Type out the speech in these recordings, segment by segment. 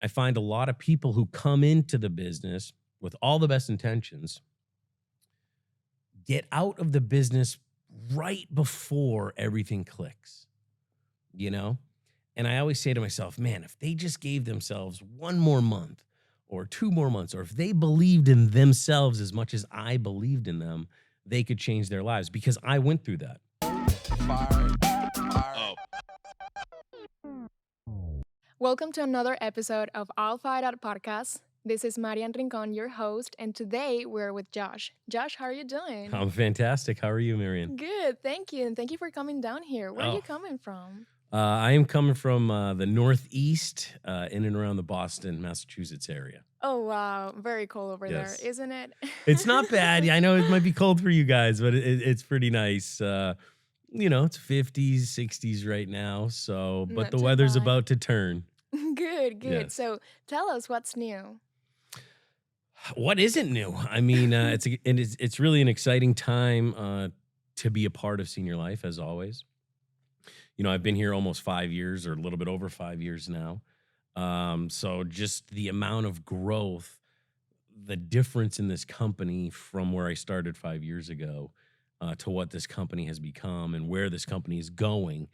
I find a lot of people who come into the business with all the best intentions get out of the business right before everything clicks, you know? And I always say to myself, man, if they just gave themselves one more month or two more months, or if they believed in themselves as much as I believed in them, they could change their lives because I went through that. Fire, fire. Welcome to another episode of I'll Fight Out podcast. This is Marian Rincon, your host, and today we're with Josh. Josh, how are you doing? I'm fantastic. How are you, Marion? Good, thank you, and thank you for coming down here. Where are you Oh, coming from? I am coming from the Northeast, in and around the Boston, Massachusetts area. Oh wow, very cold over there, Yes. isn't it? It's not bad. I know it might be cold for you guys, but it's pretty nice. It's 50s, 60s right now. So, but Not the too weather's bad. about to turn. Good, good. Yes. So tell us what's new. What isn't new? I mean, it's really an exciting time to be a part of senior life, as always. I've been here almost 5 years, or a little bit over 5 years now. So just the amount of growth, the difference in this company from where I started 5 years ago to what this company has become and where this company is going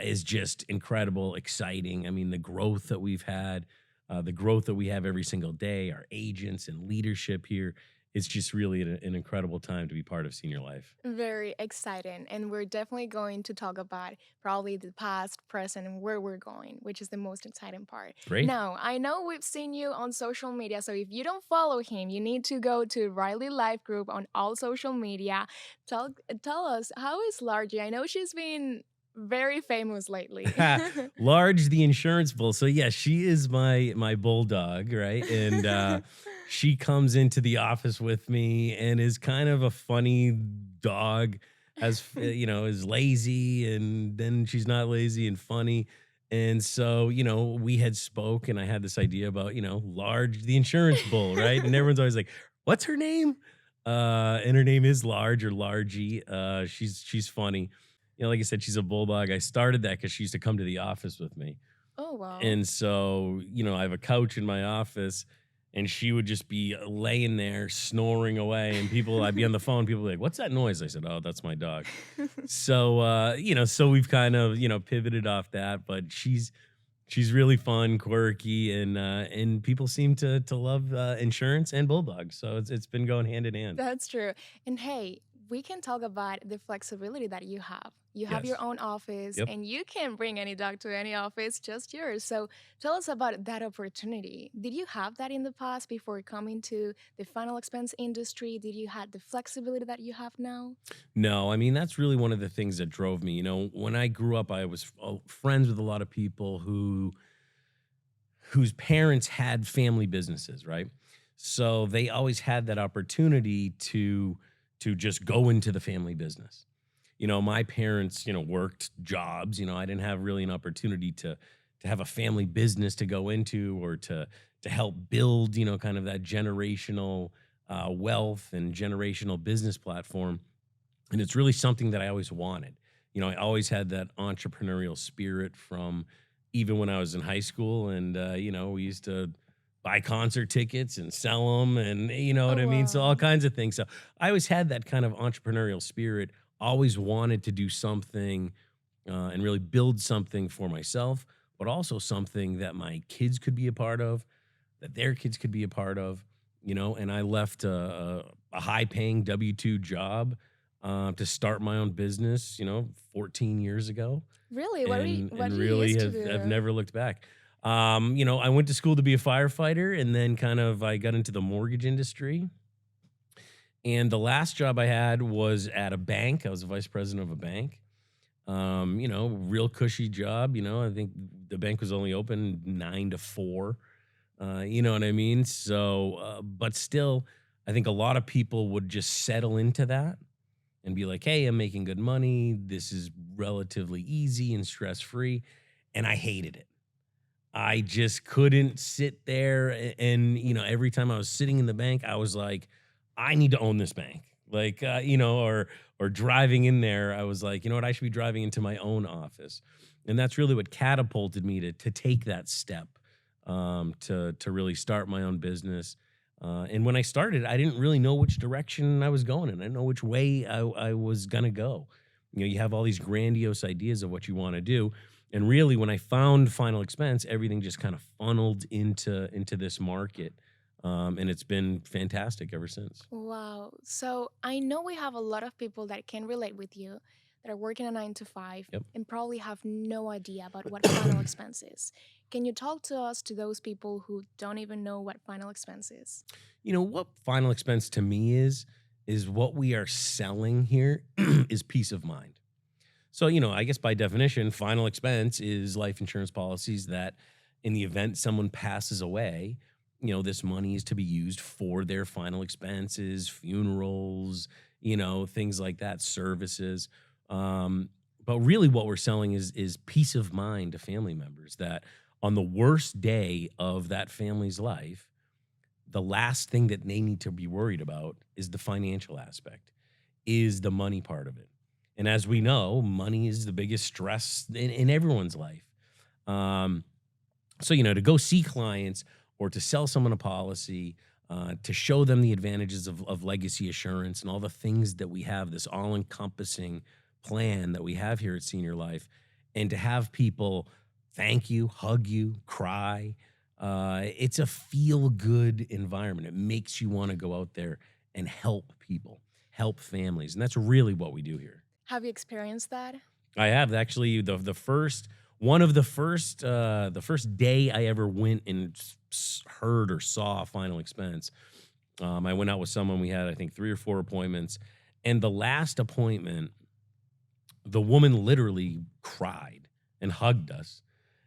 is just incredible, exciting. I mean, the growth that we've had, the growth that we have every single day, our agents and leadership here, it's just really an incredible time to be part of senior life. Very exciting, and we're definitely going to talk about probably the past, present, and where we're going, which is the most exciting part. Great. Now, I know we've seen you on social media, so if you don't follow him, you need to go to Riley Life Group on all social media. Tell tell us, how is Largie? I know she's been very famous lately. Large, the insurance bull. So yeah, she is my bulldog, right? And she comes into the office with me and is kind of a funny dog. Is lazy, and then she's not lazy and funny. And so, we had spoke, and I had this idea about, Large, the insurance bull, right? And everyone's always like, "What's her name?" And her name is Large, or Largy. She's funny. Like I said, she's a bulldog. I started that because she used to come to the office with me. Oh wow. And so, I have a couch in my office, and she would just be laying there snoring away. And I'd be on the phone, people were like, "What's that noise?" I said, "Oh, that's my dog." So, so we've kind of, pivoted off that, but she's really fun, quirky, and people seem to love insurance and bulldogs. So it's been going hand in hand. That's true. And hey, we can talk about the flexibility that you have. You have your Yes. own office Yep. and you can bring any dog to any office, just yours. So tell us about that opportunity. Did you have that in the past before coming to the final expense industry? Did you have the flexibility that you have now? No, I mean, that's really one of the things that drove me. When I grew up, I was friends with a lot of people whose parents had family businesses, right? So they always had that opportunity to just go into the family business. My parents, worked jobs. I didn't have really an opportunity to have a family business to go into, or to help build, kind of that generational wealth and generational business platform. And it's really something that I always wanted. I always had that entrepreneurial spirit from even when I was in high school. And, we used to buy concert tickets and sell them, and you know what Oh, I mean? So all wow. kinds of things. So I always had that kind of entrepreneurial spirit, always wanted to do something and really build something for myself, but also something that my kids could be a part of, that their kids could be a part of, and I left a high paying W-2 job to start my own business, 14 years ago, Really? What and did you really used to have do? never looked back. I went to school to be a firefighter, and then kind of I got into the mortgage industry. And the last job I had was at a bank. I was a vice president of a bank. Real cushy job. I think the bank was only open 9 to 4. You know what I mean? So, but still, I think a lot of people would just settle into that and be like, "Hey, I'm making good money. This is relatively easy and stress free." And I hated it. I just couldn't sit there, and every time I was sitting in the bank, I was like, I need to own this bank. Like, or driving in there, I was like, you know what, I should be driving into my own office. And that's really what catapulted me to take that step to really start my own business. And when I started, I didn't really know which direction I was going in. I didn't know which way I was gonna go. You know, you have all these grandiose ideas of what you want to do, and really, when I found Final Expense, everything just kind of funneled into this market, and it's been fantastic ever since. Wow. So I know we have a lot of people that can relate with you that are working a 9 to 5 Yep. and probably have no idea about what final expense is. Can you talk to us, to those people who don't even know what final expense is? You know what Final Expense to me is what we are selling here is peace of mind. So, you know, I guess by definition, final expense is life insurance policies that in the event someone passes away, you know, this money is to be used for their final expenses, funerals, you know, things like that, services. But really what we're selling is peace of mind to family members that on the worst day of that family's life, the last thing that they need to be worried about is the financial aspect, is the money part of it. And as we know, money is the biggest stress in everyone's life. Um, so, you know, to go see clients or to sell someone a policy, to show them the advantages of legacy assurance and all the things that we have, this all encompassing plan that we have here at Senior Life, and to have people thank you, hug you, cry. It's a feel good environment. It makes you want to go out there and help people, help families. And that's really what we do here. Have you experienced that? I have actually the first one of the first day I ever went and heard or saw Final Expense. I went out with someone. We had I think 3 or 4 appointments, and the last appointment, the woman literally cried and hugged us,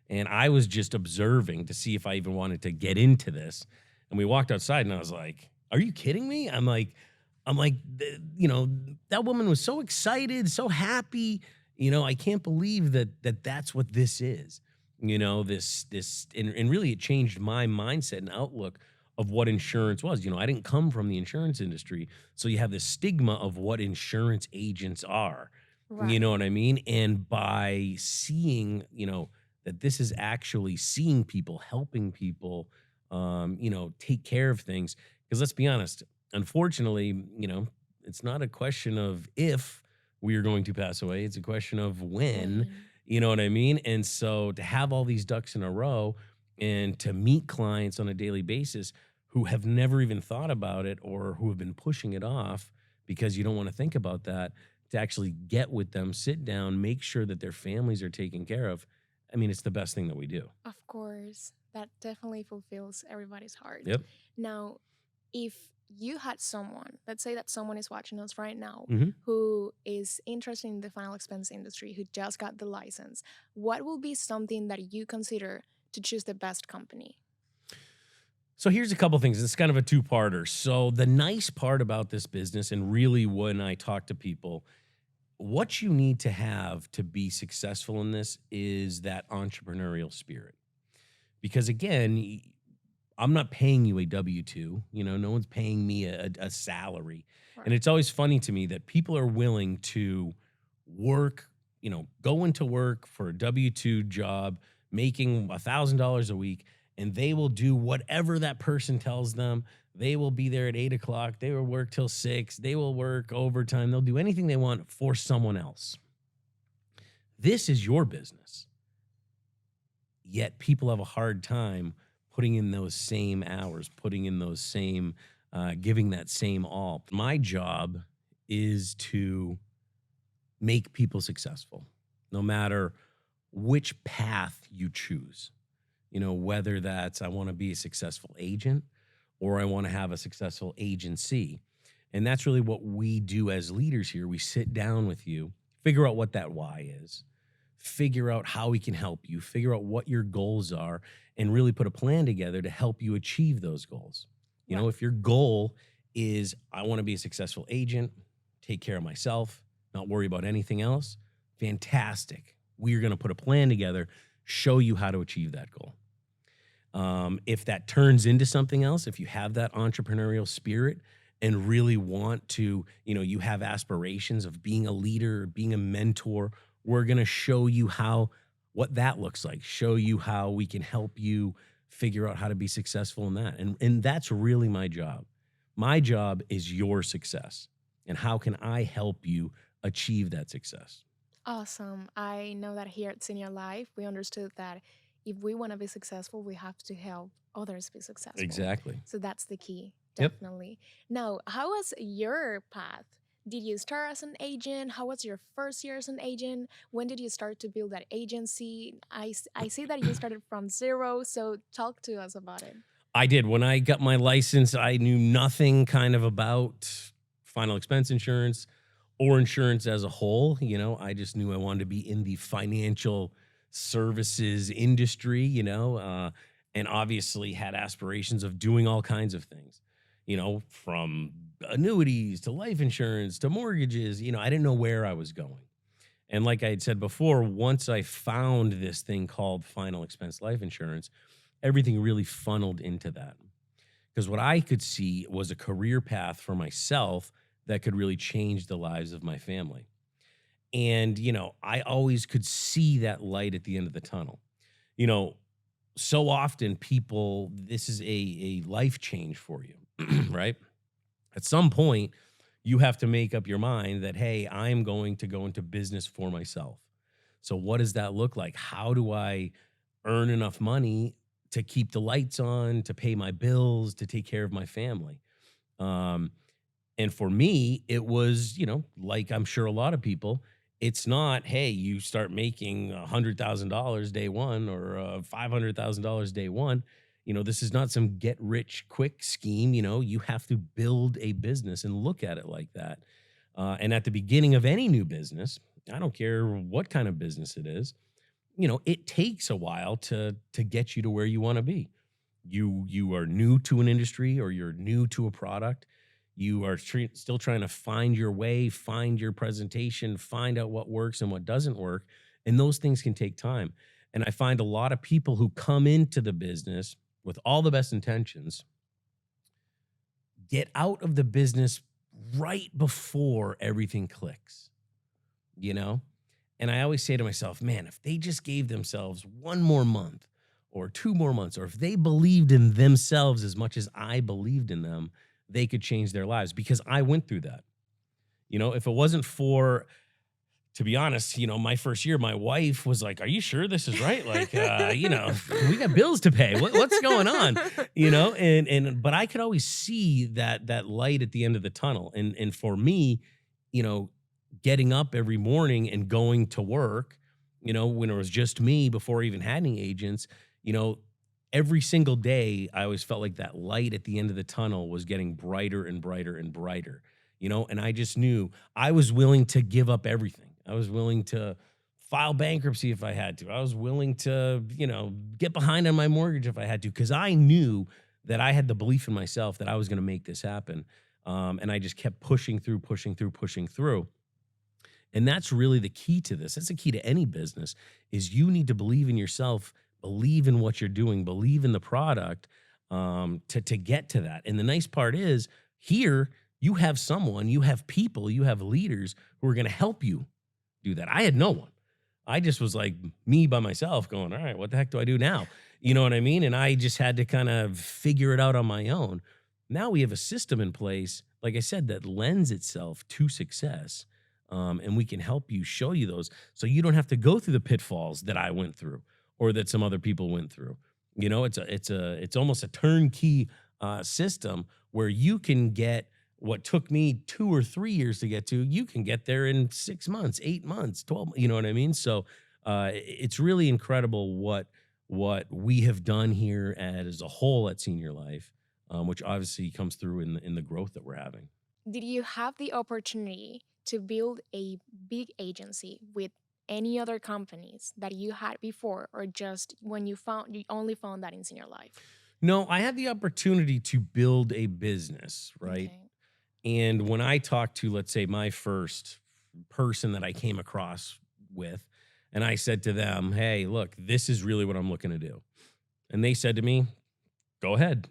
and I was just observing to see if I even wanted to get into this. And we walked outside, and I was like, "Are you kidding me?" You know, that woman was so excited, so happy. You know, I can't believe that's what this is. You know, and really it changed my mindset and outlook of what insurance was. You know, I didn't come from the insurance industry, so you have this stigma of what insurance agents are. You Right. know what I mean? And by seeing, you know, that this is actually seeing people, helping people, you know, take care of things. Because let's be honest, unfortunately, you know, it's not a question of if we are going to pass away, it's a question of when, When? you know what I mean? And so to have all these ducks in a row and to meet clients on a daily basis who have never even thought about it or who have been pushing it off because you don't want to think about that, to actually get with them, sit down, make sure that their families are taken care of. I mean, it's the best thing that we do. Of course, that definitely fulfills everybody's heart. Yep. Now, if you had someone, let's say that someone is watching us right now Mhm. who is interested in the final expense industry, who just got the license, what will be something that you consider to choose the best company? So here's a couple things. It's kind of a two-parter. So the nice part about this business, and really when I talk to people, what you need to have to be successful in this is that entrepreneurial spirit. Because again, I'm not paying you a W-2. You know, no one's paying me a salary. And Right. it's always funny to me that people are willing to work, you know, go into work for a W-2 job, making $1,000 a week, and they will do whatever that person tells them. They will be there at 8 o'clock. They will work till 6. They will work overtime. They'll do anything they want for someone else. This is your business. Yet people have a hard time putting in those same hours, putting in those same, giving that same all. My job is to make people successful, no matter which path you choose. You know, whether that's I want to be a successful agent or I want to have a successful agency. And that's really what we do as leaders here. We sit down with you, figure out what that why is, figure out how we can help you, figure out what your goals are, and really put a plan together to help you achieve those goals. You Right. know, if your goal is I want to be a successful agent, take care of myself, not worry about anything else, fantastic. We are going to put a plan together, show you how to achieve that goal. If that turns into something else, if you have that entrepreneurial spirit and really want to, you know, you have aspirations of being a leader, being a mentor, we're going to show you how, what that looks like, show you how we can help you figure out how to be successful in that. And that's really my job. My job is your success. And how can I help you achieve that success? Awesome. I know that here at Senior Life, we understood that if we want to be successful, we have to help others be successful. Exactly. So that's the key, Yep. definitely. Now, how was your path? Did you start as an agent? How was your first year as an agent? When did you start to build that agency? I see that you started from zero, so talk to us about it. I did. When I got my license, I knew nothing kind of about final expense insurance or insurance as a whole. I just knew I wanted to be in the financial services industry, and obviously had aspirations of doing all kinds of things, from annuities to life insurance to mortgages. I didn't know where I was going. And like I had said before, once I found this thing called final expense life insurance, everything really funneled into that. Because what I could see was a career path for myself that could really change the lives of my family. And, I always could see that light at the end of the tunnel. You know, so often people, this is a life change for you, right? At some point, you have to make up your mind that, hey, I'm going to go into business for myself. So what does that look like? How do I earn enough money to keep the lights on, to pay my bills, to take care of my family? Um, and for me, it was, like I'm sure a lot of people, it's not, hey, you start making $100,000 day one or $500,000 day one. This is not some get rich quick scheme. You have to build a business and look at it like that. And at the beginning of any new business, I don't care what kind of business it is, it takes a while to get you to where you want to be. You are new to an industry or you're new to a product. You are still trying to find your way, find your presentation, find out what works and what doesn't work. And those things can take time. And I find a lot of people who come into the business with all the best intentions get out of the business right before everything clicks, you know? And I always say to myself, man, if they just gave themselves one more month or 2 more months, or if they believed in themselves as much as I believed in them, they could change their lives, because I went through that. If it wasn't for, to be honest, my first year, my wife was like, "Are you sure this is right? Like, we got bills to pay. What's going on?" But I could always see that light at the end of the tunnel. And for me, getting up every morning and going to work, when it was just me before I even had any agents, every single day, I always felt like that light at the end of the tunnel was getting brighter and brighter and brighter, and I just knew I was willing to give up everything. I was willing to file bankruptcy if I had to. I was willing to, get behind on my mortgage if I had to, because I knew that I had the belief in myself that I was going to make this happen. And I just kept pushing through. And that's really the key to this. That's the key to any business, is you need to believe in yourself, believe in what you're doing, believe in the product, to get to that. And the nice part is, here you have people, you have leaders who are going to help you do that. I had no one. I just was like me by myself going, all right, what the heck do I do now? You know what I mean? And I just had to kind of figure it out on my own. Now we have a system in place, like I said, that lends itself to success. And we can help you, show you those, so you don't have to go through the pitfalls that I went through or that some other people went through. It's almost a turnkey system where you can get what took me 2 or 3 years to get to. You can get there in 6 months, 8 months, 12. You know what I mean? So it's really incredible what we have done here as a whole at Senior Life, which obviously comes through in the growth that we're having. Did you have the opportunity to build a big agency with any other companies that you had before, or just when you only found that in Senior Life? No, I had the opportunity to build a business, right? Okay. And when I talked to, let's say, my first person that I came across with, and I said to them, hey, look, this is really what I'm looking to do. And they said to me, go ahead.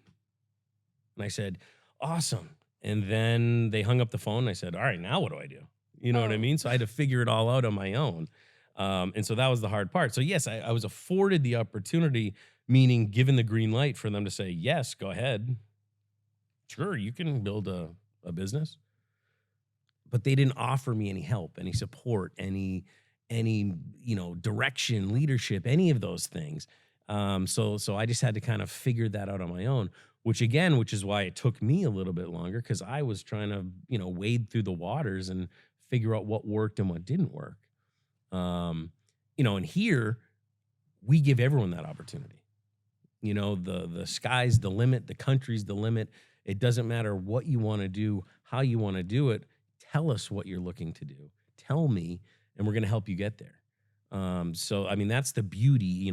And I said, awesome. And then they hung up the phone and I said, all right, now what do I do? You know what I Oh, mean? So I had to figure it all out on my own. And so that was the hard part. So yes, I was afforded the opportunity meaning given the green light for them to say, yes, go ahead. Sure, you can build a business. But they didn't offer me any help, any support, any direction, leadership, any of those things. So I just had to kind of figure that out on my own, which is why it took me a little bit longer because I was trying to wade through the waters and figure out what worked and what didn't work. And here we give everyone that opportunity. The sky's the limit, the country's the limit. It doesn't matter what you want to do, how you want to do it. Tell us what you're looking to do. Tell me, and we're going to help you get there. So, I mean, that's the beauty.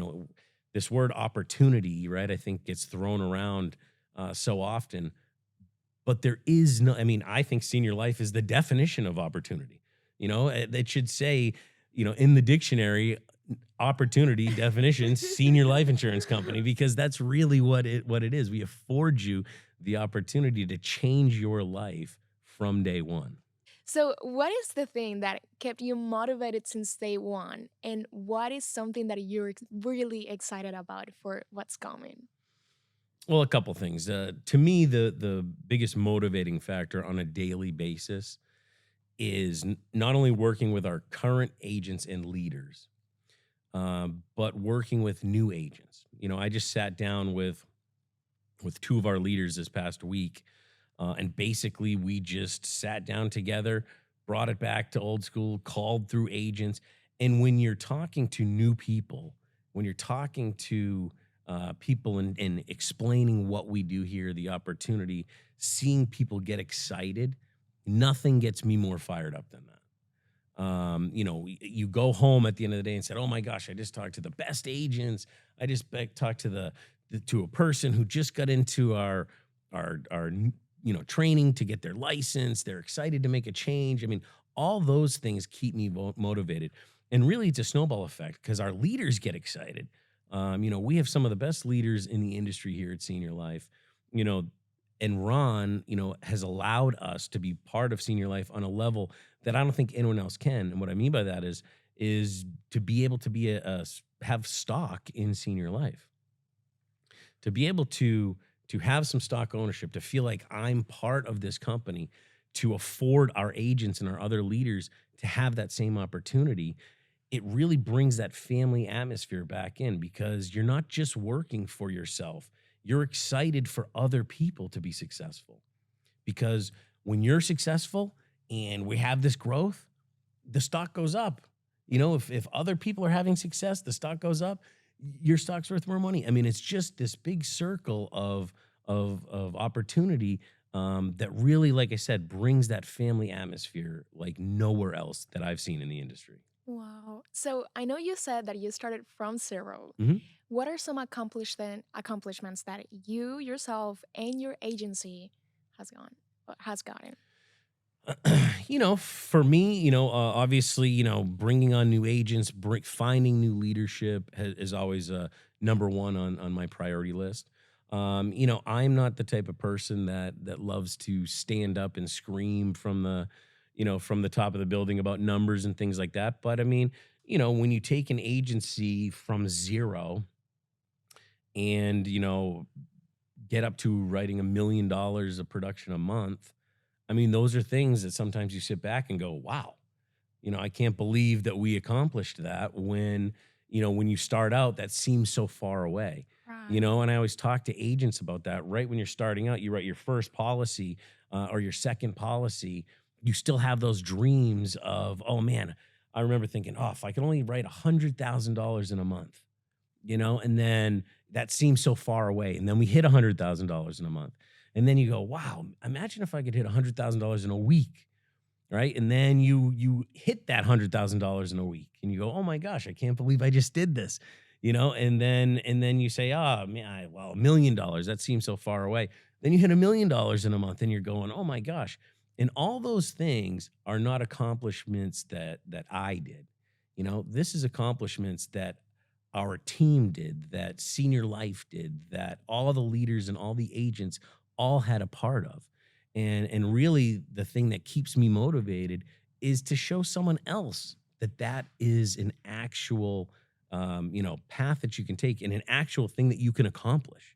This word opportunity, right? I think gets thrown around so often, but there is no. I mean, I think Senior Life is the definition of opportunity. It should say, in the dictionary, opportunity definition, Senior Life Insurance Company, because that's really what it is. We afford you the opportunity to change your life from day one. So, what is the thing that kept you motivated since day one? And what is something that you're really excited about for what's coming? Well, a couple things. To me, the biggest motivating factor on a daily basis is not only working with our current agents and leaders, but working with new agents. I just sat down with two of our leaders this past week, and basically we just sat down together, brought it back to old school, called through agents. And when you're talking to new people, when you're talking to people and explaining what we do here, the opportunity, seeing people get excited, nothing gets me more fired up than that. You go home at the end of the day and said, "Oh my gosh, I just talked to the best agents. I just talked to a person who just got into our training to get their license. They're excited to make a change." I mean, all those things keep me motivated, and really, it's a snowball effect because our leaders get excited. We have some of the best leaders in the industry here at Senior Life. You know, and Ron, has allowed us to be part of Senior Life on a level that I don't think anyone else can. And what I mean by that is to be able to be have stock in Senior Life, to be able to have some stock ownership, to feel like I'm part of this company, to afford our agents and our other leaders to have that same opportunity. It really brings that family atmosphere back in because you're not just working for yourself. You're excited for other people to be successful, because when you're successful and we have this growth, the stock goes up. If other people are having success, the stock goes up, your stock's worth more money. I mean, it's just this big circle of opportunity that really, like I said, brings that family atmosphere like nowhere else that I've seen in the industry. Wow. So, I know you said that you started from zero. Mhm. What are some accomplishments that you yourself and your agency has gotten? For me, obviously, bringing on new agents, finding new leadership is always number one on my priority list. I'm not the type of person that loves to stand up and scream from the top of the building about numbers and things like that. But I mean, when you take an agency from zero and get up to writing $1 million of production a month, I mean, those are things that sometimes you sit back and go, wow, I can't believe that we accomplished that when you start out, that seems so far away. Right. And I always talk to agents about that. Right when you're starting out, you write your first policy or your second policy, you still have those dreams of, oh man, I remember thinking, oh, if I could only write $100,000 in a month, and then that seems so far away. And then we hit $100,000 in a month. And then you go, wow, imagine if I could hit $100,000 in a week, right? And then you hit that $100,000 in a week, and you go, oh my gosh, I can't believe I just did this, and then you say, oh man, well, $1 million, that seems so far away. Then you hit $1 million in a month, and you're going, oh my gosh. And all those things are not accomplishments that I did. This is accomplishments that our team did, that Senior Life did, that all the leaders and all the agents all had a part of. And really the thing that keeps me motivated is to show someone else that is an actual path that you can take and an actual thing that you can accomplish,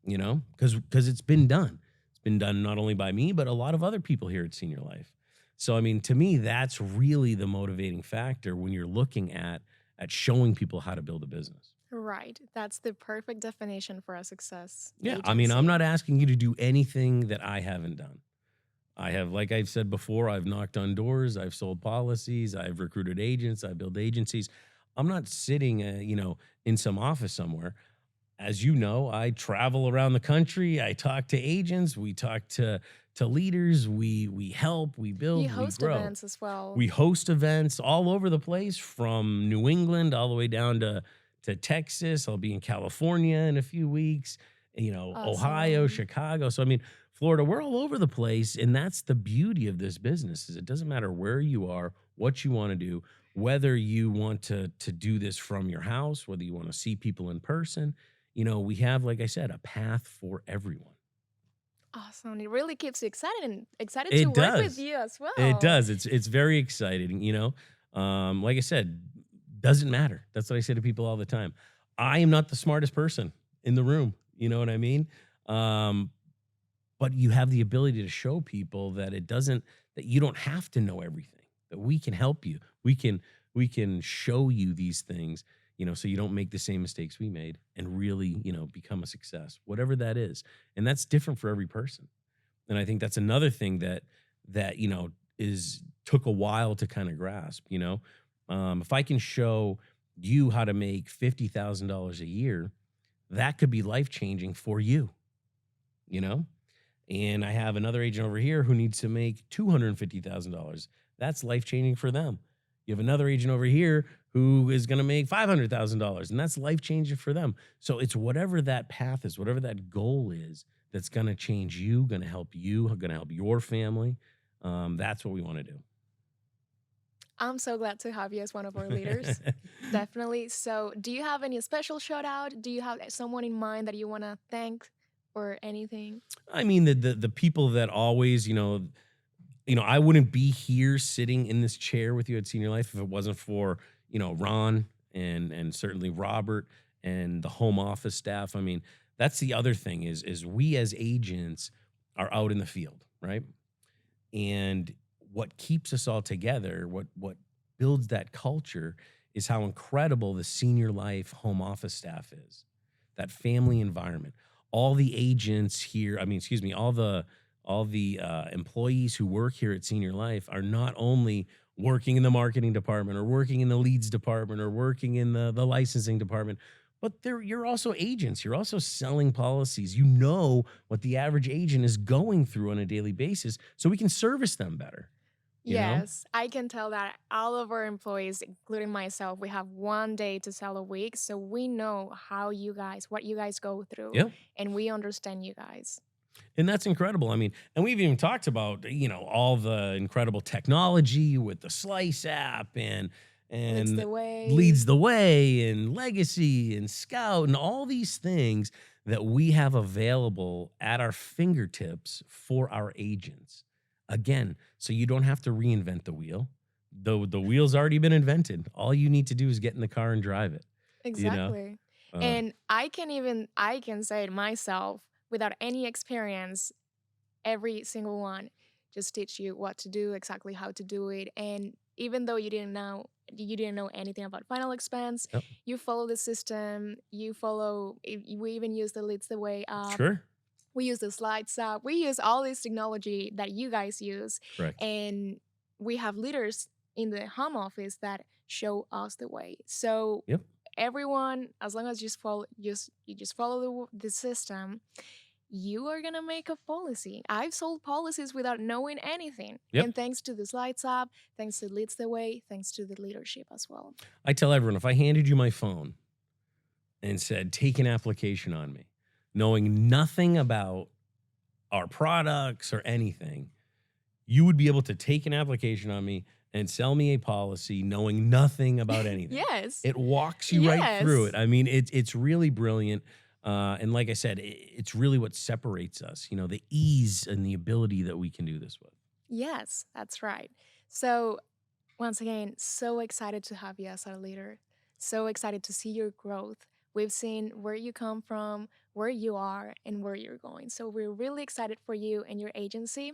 because it's been done. It's been done not only by me, but a lot of other people here at Senior Life. So, I mean, to me, that's really the motivating factor when you're looking at showing people how to build a business. Right. That's the perfect definition for a success Yeah, I mean, I'm agency. not asking you to do anything that I haven't done. I have, like I've said before, I've knocked on doors, I've sold policies, I've recruited agents, I build agencies. I'm not sitting, in some office somewhere. As you know, I travel around the country. I talk to agents. We talk to leaders. We help. We You build. We host grow. events as well. We host events all over the place, from New England all the way down to Texas. I'll be in California in a few weeks. Ohio, Awesome. Chicago. So I mean, Florida. We're all over the place, and that's the beauty of this business. Is it doesn't matter where you are, what you want to do, whether you want to do this from your house, whether you want to see people in person. We have, like I said, a path for everyone. Awesome. It really keeps you excited and excited to It work with does. you as It well. does. It's very exciting. Like I said, doesn't matter. That's what I say to people all the time. I am not the smartest person in the room. You know what I mean? Um, but you have the ability to show people that that you don't have to know everything, that we can help you. We can show you these things, so you don't make the same mistakes we made and really, become a success, whatever that is. And that's different for every person. And I think that's another thing that is took a while to kind of grasp. If I can show you how to make $50,000 a year, that could be life changing for you. You know, and I have another agent over here who needs to make $250,000. That's life changing for them. You have another agent over here who is going to make $500,000, and that's life changing for them. So it's whatever that path is, whatever that goal is, that's going to change you, going to help you, going to help your family. That's what we want to I'm so glad to have you as one of our do. leaders. Definitely. So, do you have any special shout out? Do you have someone in mind that you want to thank or anything? I mean, the people that always, I wouldn't be here sitting in this chair with you at Senior Life if it wasn't for, Ron and certainly Robert and the home office staff. I mean, that's the other thing is we as agents are out in the field, right? And what keeps us all together, what builds that culture, is how incredible the Senior Life home office staff is. That family environment. All the agents here, I mean, excuse me, all the employees who work here at Senior Life are not only working in the marketing department or working in the leads department or working in the licensing department, but you're also agents. You're also selling policies. You know what the average agent is going through on a daily basis, so we can service them better. You know? Yes, I can tell that all of our employees, including myself, we have 1 day to sell a week. So we know what you guys go through, Yep. and we understand you guys. And that's incredible. I mean, and we've even talked about, all the incredible technology with the Slice app Leads and the way. Leads the Way and Legacy and Scout and all these things that we have available at our fingertips for our agents. Again, so you don't have to reinvent the wheel. The wheel's already been invented. All you need to do is get in the car and drive it, you know? Exactly. Uh, And I can say it myself without any experience, every single one just teach you what to do, exactly how to do it. And even though you didn't know anything about final expense, yep. you follow the system, we even use the Leads the Way app, Sure. we use the Slides app, we use all this technology that you guys use, Correct. and we have leaders in the home office that show us the way. So Yep. everyone, as long as you just follow the system, you are gonna make a policy. I've sold policies without knowing anything. Yep. And thanks to the Slides app, thanks to Leads the Way, thanks to the leadership as well. I tell everyone, if I handed you my phone and said, take an application on me, knowing nothing about our products or anything, you would be able to take an application on me and sell me a policy knowing nothing about anything. Yes. It walks you right through Yes. it. I mean, it's really brilliant. And like I said, it's really what separates us, the ease and the ability that we can do this with. Yes, that's right. So once again, so excited to have you as our leader. so excited to see your growth. We've seen where you come from, where you are, and where you're going. So we're really excited for you and your agency.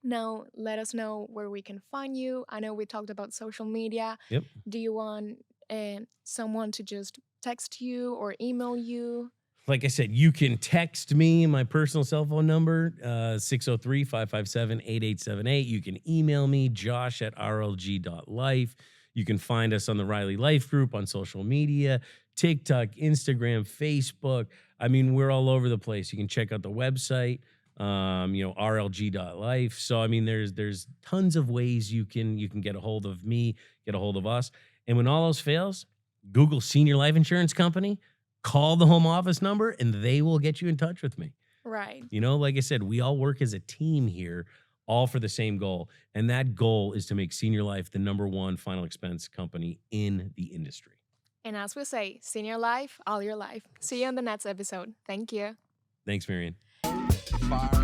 Now, let us know where we can find you. I know we talked about social media. Yep. Do you want someone to just text you or email you? Like I said, you can text me my personal cell phone number, 603-557-8878. You can email me, josh@rlg.life. You can find us on the Riley Life Group on social media, TikTok, Instagram, Facebook. I mean, we're all over the place. You can check out the website, rlg.life. So, I mean, there's tons of ways you can get a hold of me, get a hold of us. And when all else fails, Google Senior Life Insurance Company, call the home office number, and they will get you in touch with me. Right. Like I said, we all work as a team here, all for the same goal. And that goal is to make Senior Life the #1 final expense company in the industry. And as we say, senior life, all your life. See you on the next episode. Thank you. Thanks, Marian. Fire.